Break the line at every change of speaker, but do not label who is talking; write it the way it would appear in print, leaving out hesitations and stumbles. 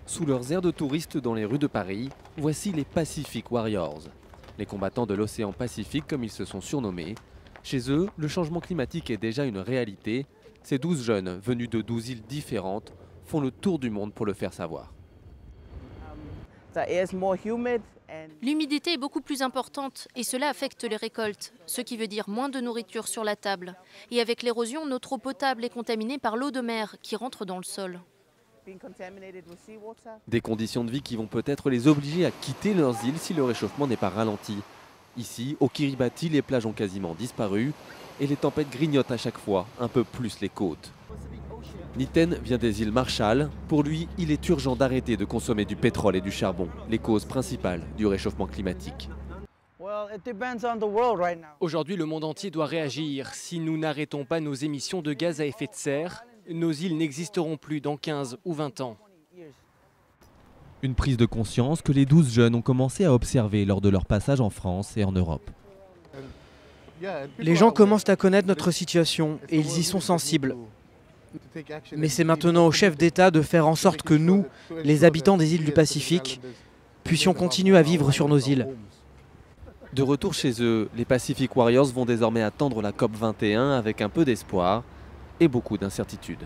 Sous leurs airs de touristes dans les rues de Paris, voici les Pacific Warriors, les combattants de l'océan Pacifique comme ils se sont surnommés. Chez eux, le changement climatique est déjà une réalité. Ces 12 jeunes, venus de 12 îles différentes, font le tour du monde pour le faire savoir.
L'humidité est beaucoup plus importante et cela affecte les récoltes, ce qui veut dire moins de nourriture sur la table. Et avec l'érosion, notre eau potable est contaminée par l'eau de mer qui rentre dans le sol.
Des conditions de vie qui vont peut-être les obliger à quitter leurs îles si le réchauffement n'est pas ralenti. Ici, au Kiribati, les plages ont quasiment disparu et les tempêtes grignotent à chaque fois un peu plus les côtes. Niten vient des îles Marshall. Pour lui, il est urgent d'arrêter de consommer du pétrole et du charbon, les causes principales du réchauffement climatique.
Aujourd'hui, le monde entier doit réagir. Si nous n'arrêtons pas nos émissions de gaz à effet de serre, nos îles n'existeront plus dans 15 ou 20 ans.
Une prise de conscience que les 12 jeunes ont commencé à observer lors de leur passage en France et en Europe.
Les gens commencent à connaître notre situation et ils y sont sensibles. Mais c'est maintenant aux chefs d'État de faire en sorte que nous, les habitants des îles du Pacifique, puissions continuer à vivre sur nos îles.
De retour chez eux, les Pacific Warriors vont désormais attendre la COP 21 avec un peu d'espoir et beaucoup d'incertitude.